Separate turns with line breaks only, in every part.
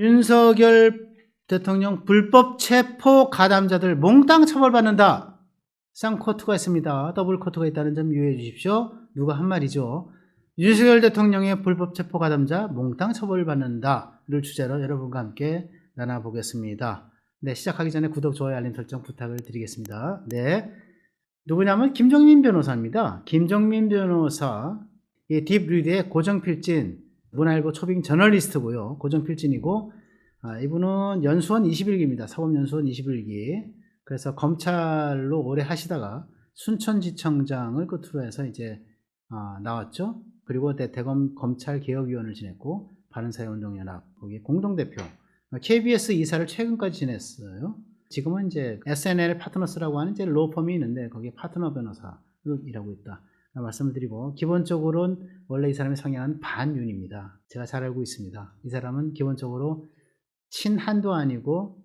윤석열 대통령 불법 체포 가담자들 몽땅 처벌받는다. 쌍코트가 있습니다. 더블 코트가 있다는 점 유의해 주십시오. 누가 한 말이죠. 윤석열 대통령의 불법 체포 가담자 몽땅 처벌받는다를 주제로 여러분과 함께 나눠보겠습니다. 네, 시작하기 전에 구독, 좋아요, 알림 설정 부탁을 드리겠습니다. 네, 누구냐면 김종민 변호사입니다. 김종민 변호사, 딥리드의 고정필진, 문화일보 초빙 저널리스트고요. 고정필진이고, 이분은 연수원 21기입니다. 사법연수원 21기. 그래서 검찰로 오래 하시다가 순천지청장을 끝으로 해서 이제 나왔죠. 그리고 대검 검찰개혁위원을 지냈고, 바른사회운동연합 거기 공동대표, KBS 이사를 최근까지 지냈어요. 지금은 이제 SNL 파트너스라고 하는 이제 로펌이 있는데 거기에 파트너 변호사로 일하고 있다 말씀을 드리고, 기본적으로는 원래 이 사람의 성향은 반윤입니다. 제가 잘 알고 있습니다. 이 사람은 기본적으로 친한도 아니고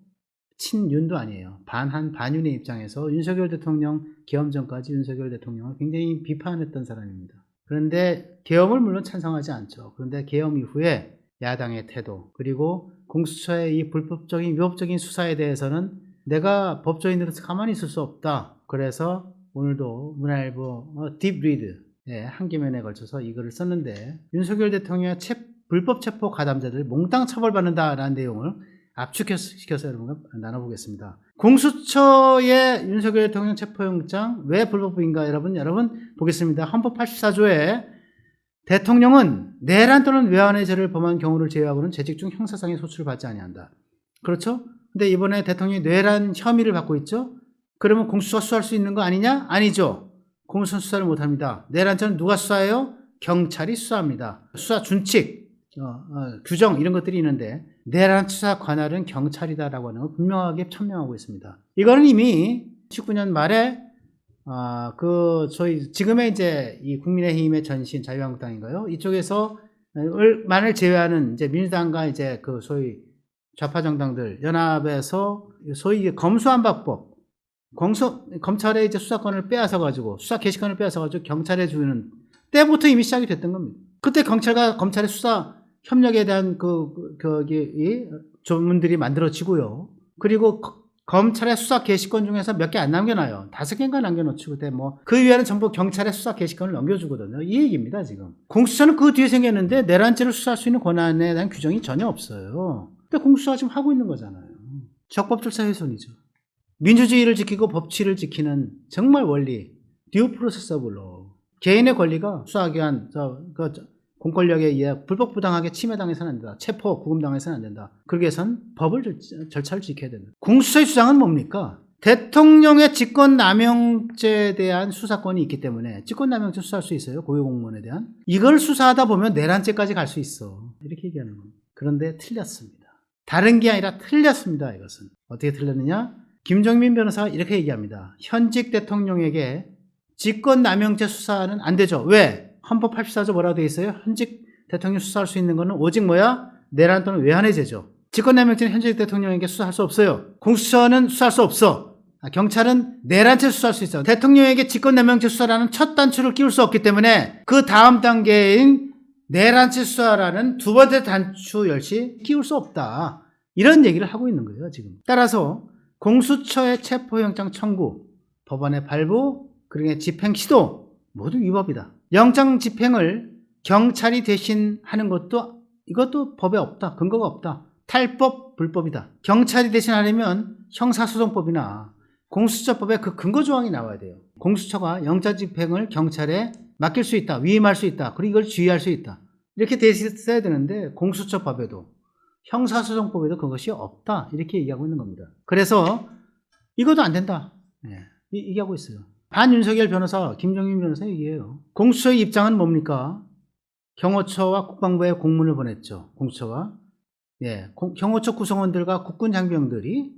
친윤도 아니에요. 반한, 반윤의 입장에서 윤석열 대통령 계엄 전까지 윤석열 대통령을 굉장히 비판했던 사람입니다. 그런데 계엄을 물론 찬성하지 않죠. 그런데 계엄 이후에 야당의 태도, 그리고 공수처의 이 불법적인 위법적인 수사에 대해서는 내가 법조인으로서 가만히 있을 수 없다. 그래서 오늘도 문화일보 딥리드 한 기면에 걸쳐서 이 글을 썼는데, 윤석열 대통령의 불법 체포 가담자들 몽땅 처벌받는다라는 내용을 압축시켜서 여러분과 나눠보겠습니다. 공수처의 윤석열 대통령 체포영장 왜 불법인가 여러분 보겠습니다. 헌법 84조에 대통령은 내란 또는 외환의 죄를 범한 경우를 제외하고는 재직 중 형사상의 소출을 받지 아니한다. 그렇죠? 근데 이번에 대통령이 내란 혐의를 받고 있죠? 그러면 공수처가 수사할 수 있는 거 아니냐? 아니죠. 공수처는 수사를 못합니다. 내란죄는 누가 수사해요? 경찰이 수사합니다. 수사 준칙, 규정 이런 것들이 있는데 내란 수사 관할은 경찰이다라고 하는 걸 분명하게 천명하고 있습니다. 이거는 이미 19년 말에 저희 지금의 이제 이 국민의힘의 전신 자유한국당인가요? 이쪽에서 만을 제외하는 이제 민주당과 이제 그 소위 좌파 정당들 연합에서 소위 검수완박법, 검찰의 이제 수사권을 빼앗아 가지고 수사 개시권을 빼앗아 가지고 경찰에 주는 때부터 이미 시작이 됐던 겁니다. 그때 경찰과 검찰의 수사 협력에 대한 이 조문들이 만들어지고요. 그리고 검찰의 수사 개시권 중에서 몇 개 안 남겨놔요. 5개인가 남겨놓죠. 그때 그 위에는 전부 경찰의 수사 개시권을 넘겨주거든요. 이 얘기입니다, 지금. 공수처는 그 뒤에 생겼는데 내란죄를 수사할 수 있는 권한에 대한 규정이 전혀 없어요. 근데 공수처가 지금 하고 있는 거잖아요. 적법 절차 훼손이죠. 민주주의를 지키고 법치를 지키는 정말 원리, 듀 프로세스 오브 로. 개인의 권리가 수사기관, 공권력에 의해 불법부당하게 침해당해서는 안 된다. 체포, 구금당해서는 안 된다. 그러기 위해선 법을 절차를 지켜야 된다. 공수처의 주장은 뭡니까? 대통령의 직권남용죄에 대한 수사권이 있기 때문에 직권남용죄 수사할 수 있어요. 고위공무원에 대한. 이걸 수사하다 보면 내란죄까지 갈 수 있어. 이렇게 얘기하는 겁니다. 그런데 틀렸습니다. 다른 게 아니라 틀렸습니다. 이것은. 어떻게 틀렸느냐? 김종민 변호사가 이렇게 얘기합니다. 현직 대통령에게 직권남용죄 수사는 안 되죠. 왜? 헌법 84조 뭐라고 되어 있어요? 현직 대통령 수사할 수 있는 거는 오직 내란 또는 외환의 죄죠. 직권남용죄는 현직 대통령에게 수사할 수 없어요. 공수처는 수사할 수 없어. 경찰은 내란죄 수사할 수 있어. 대통령에게 직권남용죄 수사라는 첫 단추를 끼울 수 없기 때문에 그 다음 단계인 내란죄 수사라는 두 번째 단추 열시 끼울 수 없다. 이런 얘기를 하고 있는 거예요, 지금. 따라서 공수처의 체포영장 청구, 법원의 발부, 그리고 집행 시도 모두 위법이다. 영장 집행을 경찰이 대신 하는 이것도 법에 없다. 근거가 없다. 탈법, 불법이다. 경찰이 대신 하려면 형사소송법이나 공수처법에 그 근거 조항이 나와야 돼요. 공수처가 영장 집행을 경찰에 맡길 수 있다. 위임할 수 있다. 그리고 이걸 지휘할 수 있다. 이렇게 돼 있어야 되는데 공수처법에도 형사소송법에도 그것이 없다. 이렇게 얘기하고 있는 겁니다. 그래서 이것도 안 된다. 얘기하고 있어요. 반윤석열 변호사, 김종민 변호사 얘기해요. 공수처의 입장은 뭡니까? 경호처와 국방부에 공문을 보냈죠. 공수처가. 경호처 구성원들과 국군 장병들이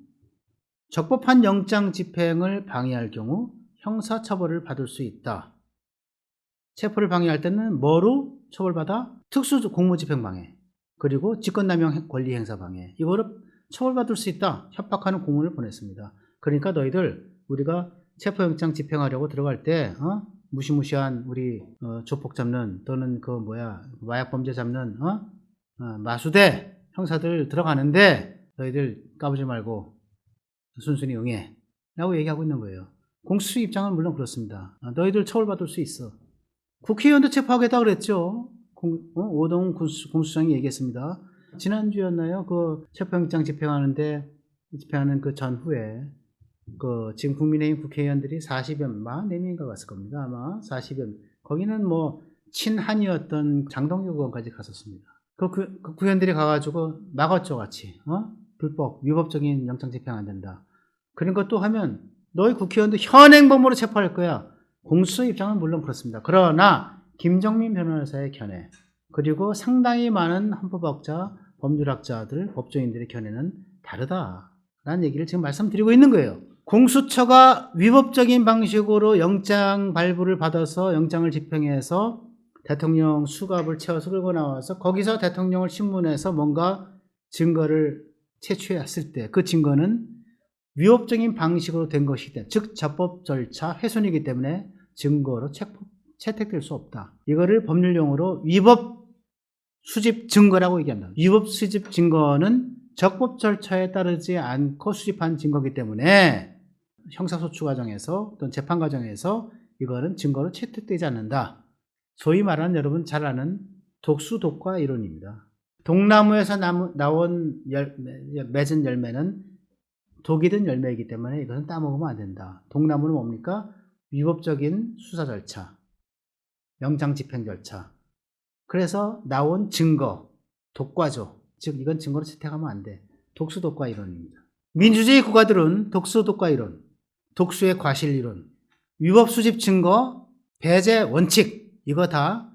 적법한 영장 집행을 방해할 경우 형사처벌을 받을 수 있다. 체포를 방해할 때는 뭐로 처벌받아? 특수 공무집행방해, 그리고 직권남용 권리행사방해, 이거를 처벌받을 수 있다. 협박하는 공문을 보냈습니다. 그러니까 너희들 우리가 체포영장 집행하려고 들어갈 때 무시무시한 우리 조폭 잡는 또는 마약 범죄 잡는 마수대 형사들 들어가는데 너희들 까부지 말고 순순히 응해 라고 얘기하고 있는 거예요. 공수처 입장은 물론 그렇습니다. 너희들 처벌받을 수 있어. 국회의원도 체포하겠다 그랬죠. 오동 공수처장이 얘기했습니다. 지난주였나요? 그 체포영장 집행하는 그 전후에 지금 국민의힘 국회의원들이 40명인가 갔을 겁니다. 아마 40명. 거기는 뭐 친한이었던 장동혁 의원까지 갔었습니다. 그 국회의원들이 가가지고 막았죠, 같이. 불법, 위법적인 영장 집행 안 된다. 그런 것도 하면 너희 국회의원도 현행범으로 체포할 거야. 공수처 입장은 물론 그렇습니다. 그러나 김정민 변호사의 견해 그리고 상당히 많은 헌법학자, 법률학자들, 법조인들의 견해는 다르다라는 얘기를 지금 말씀드리고 있는 거예요. 공수처가 위법적인 방식으로 영장 발부를 받아서 영장을 집행해서 대통령 수갑을 채워서 끌고 나와서 거기서 대통령을 신문해서 뭔가 증거를 채취했을 때 그 증거는 위법적인 방식으로 된 것이기, 즉 적법 절차 훼손이기 때문에 증거로 채택될 수 없다. 이거를 법률용어로 위법 수집 증거라고 얘기합니다. 위법 수집 증거는 적법 절차에 따르지 않고 수집한 증거이기 때문에 형사소추 과정에서 또는 재판 과정에서 이거는 증거로 채택되지 않는다. 소위 말하는 여러분 잘 아는 독수독과 이론입니다. 독나무에서 맺은 열매는 독이 든 열매이기 때문에 이것은 따먹으면 안 된다. 독나무는 뭡니까? 위법적인 수사 절차, 영장 집행 절차. 그래서 나온 증거, 독과죠. 즉 이건 증거로 채택하면 안 돼. 독수독과 이론입니다. 민주주의 국가들은 독수독과 이론, 독수의 과실 이론, 위법 수집 증거, 배제 원칙 이거 다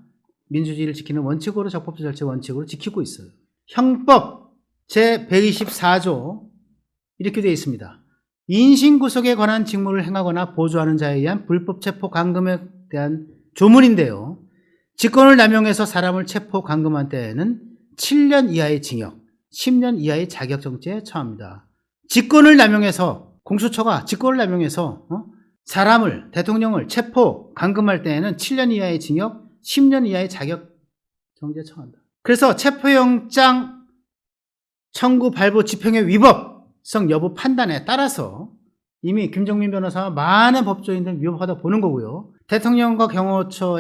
민주주의를 지키는 원칙으로 적법 절차 원칙으로 지키고 있어요. 형법 제124조 이렇게 되어 있습니다. 인신구속에 관한 직무를 행하거나 보조하는 자에 의한 불법 체포 감금에 대한 조문인데요. 직권을 남용해서 사람을 체포 감금한 때에는 7년 이하의 징역, 10년 이하의 자격정지에 처합니다. 직권을 남용해서 공수처가 직권을 남용해서 사람을 대통령을 체포 감금할 때에는 7년 이하의 징역, 10년 이하의 자격정지에 처한다. 그래서 체포영장 청구 발부 집행의 위법성 여부 판단에 따라서 이미 김정민 변호사와 많은 법조인들 위법하다 보는 거고요. 대통령과 경호처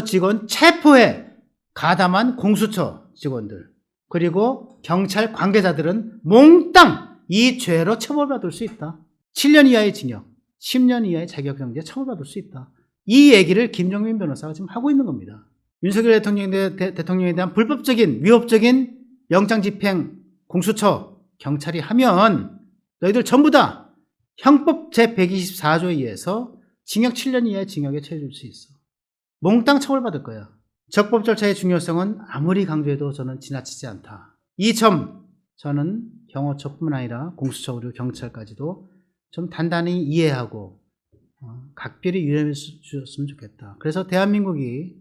직원 체포에 가담한 공수처 직원들 그리고 경찰 관계자들은 몽땅 이 죄로 처벌받을 수 있다. 7년 이하의 징역, 10년 이하의 자격정지에 처벌받을 수 있다. 이 얘기를 김정민 변호사가 지금 하고 있는 겁니다. 윤석열 대통령에 대한 불법적인 위법적인 영장 집행 공수처 경찰이 하면 너희들 전부 다 형법 제124조에 의해서 징역 7년 이하의 징역에 처해질 수 있어. 몽땅 처벌받을 거야. 적법 절차의 중요성은 아무리 강조해도 저는 지나치지 않다. 이 점 저는 경호처뿐만 아니라 공수처 그리고 경찰까지도 좀 단단히 이해하고 각별히 유념해 주셨으면 좋겠다. 그래서 대한민국이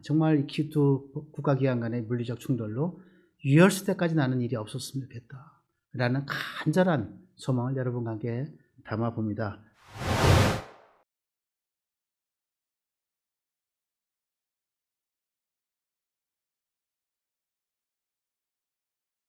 정말 이 두 국가기관 간의 물리적 충돌로 유혈수대까지 나는 일이 없었으면 좋겠다. 라는 간절한 소망을 여러분과 함께 담아봅니다.